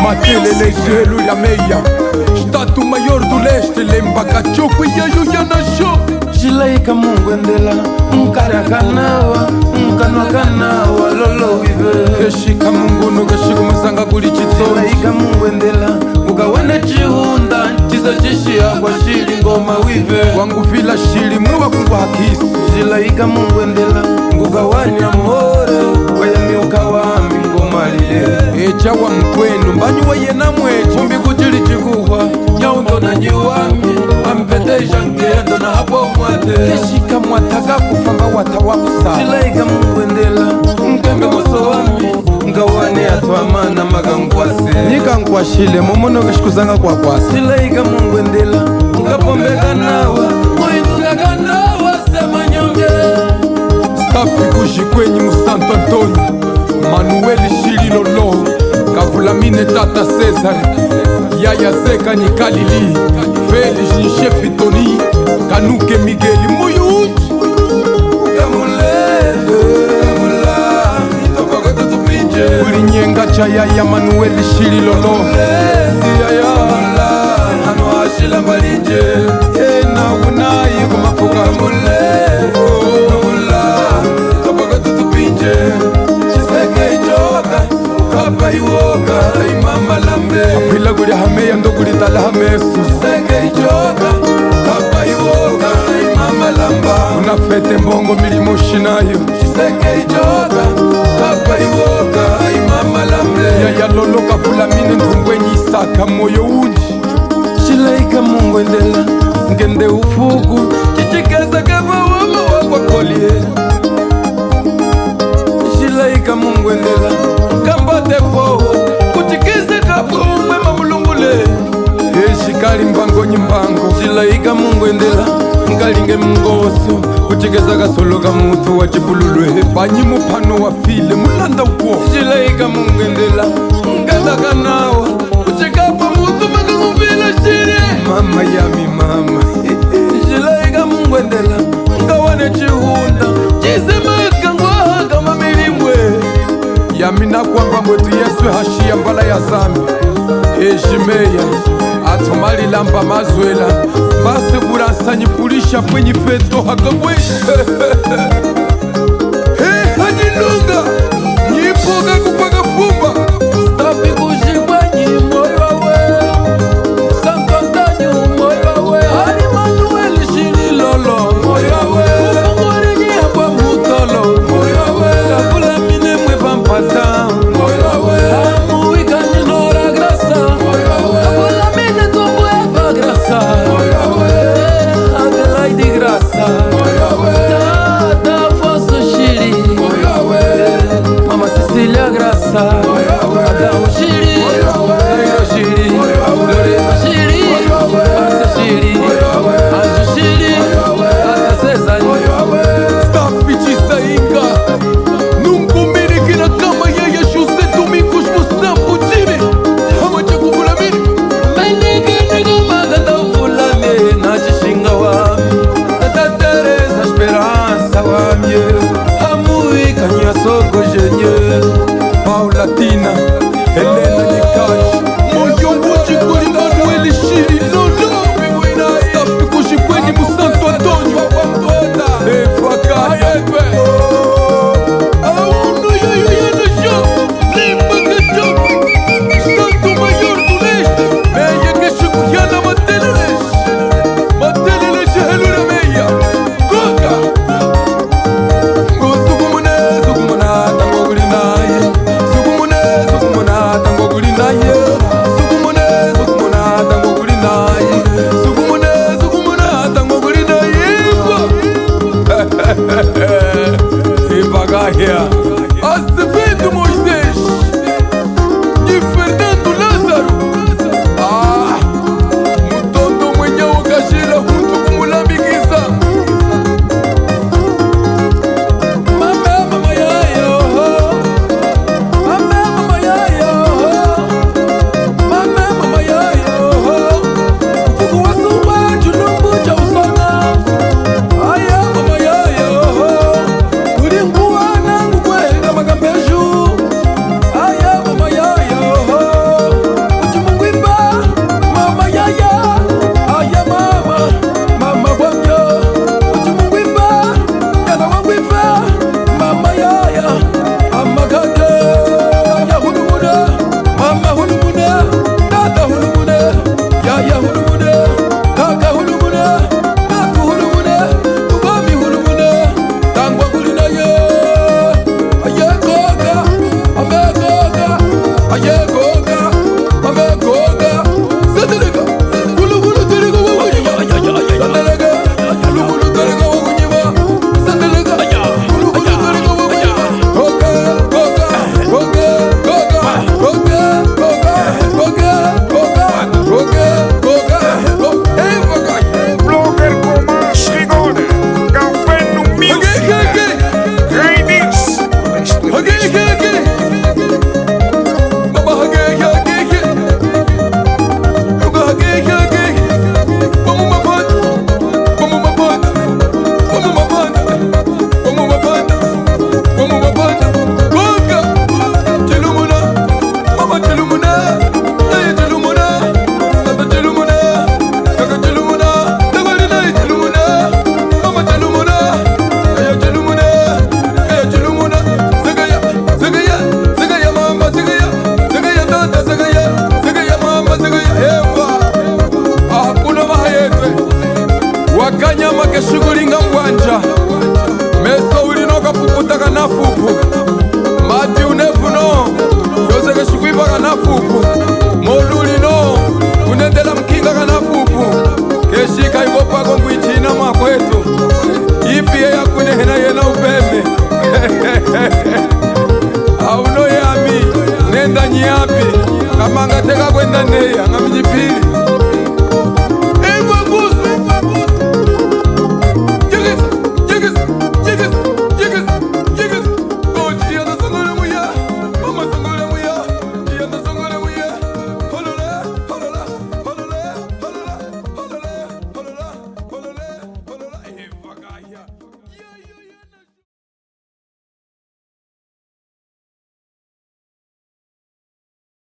Makelele gelo ya meia Estado maior do leste Lemba cachoco e ajuia na show Jilaika mungu endela Mkara kanawa Mkanwa kanawa Lolo vive Keshika mungu no keshika masanga kuli chito Jilaika mungu endela Ukawane chihunda Chiza chishia kwa shili ngoma wive Wangu vila shili mwa kungu hakisi Jilaika mungu endela Ukawane amore Wayami ukawami ngoma lile Echa wa mkwenu Mbanyu wa yena mwechi Mumbi kuchili chikuwa Nyaundo na nyiwami Ampetesha ngendo na hapo mwate Keshika mwataka kufamba watawakusa Jilaika mungu endela Mkembe moso wami Ngawane atwamana magangwase Nika ngwashile momono keshikuzanga kwa kwasi Jilaika mungu endela Ngapombeka nawa Moinduka kanawa sema nyonge Stafi kujikwenyi musanto Antonio Manueli Shililolo Kavulamine Tata Cesar Yaya Zeka Nikalili Felix Nishefi Tony Kanuke Migueli Moyo uchi Ulinyenga cha Yaya Manueli Shililolo Yaya Hano ashila mbalinje Na unayi kumafuka Apila guli hameya ndo guli tala hamesu Unafete mbongo milimo shinayo Yaya lolo kavulamine ndungwenyi isaka moyo unji Jilaika mungu endela Ngende ufuku Chichikeza kama wama wakwa kolie Jilaika mungu endela Kambote poho Kuchikize kapo mwema mulungule Eshikali mbango nyimbango Jilaika mungu endela Ngalinge mngoso Kuchikeza kasolo kamutu wachipululwe Banyimu pano wa file mulanda uko Jilaika mungu endela Ngenda kanawa Kuchikapa mutu maka mufila shiri Mama yami mama Jilaika mungu endela Ngawane chihunda Chizema ngwaha kama milimbwe Yami na kwamba mwetu Yesu hashia mbala ya zambi Ejimeya Atumali lamba mazwela Basi buransanyi pulisha kwenye feto hakabwe Hajilunga Nyipoga kupaga fumba Stafi kushikwenyi moyo wawe Santo Antonio moyo wawe Hari Manuel Shililolo moyo wawe Ufunguri nyamba mutolo moyo wawe Kavula mine mwefa mpata moyo wawe Amuika ninora grasa moyo wawe Kavula mine tumbu eva grasa moyo wawe Adelaide grasa moyo wawe Tata Fosso Shili moyo wawe Mama Cecilia grasa Adamu Shili Cairo Shili Lorena Shili Marcia Shili Anjo Shili Tata Cesar Stafi chisainga Nunkumirikina kama yeye Jose Domingos Musambu Jimmy Hama cha kuvulamini Menike nigo maganda ufulame Najishinga wami Tata Teresa Esperanza wami Amuika nyasoko jenye Paulatina Helena kanafupu molulino kunendela mkinga kanafupu keshika igopako ngwichina mwakwetu ipiye yakunehena yena upeme auno yami nenda nyiapi kamanga teka kwenda neya ngaminyipili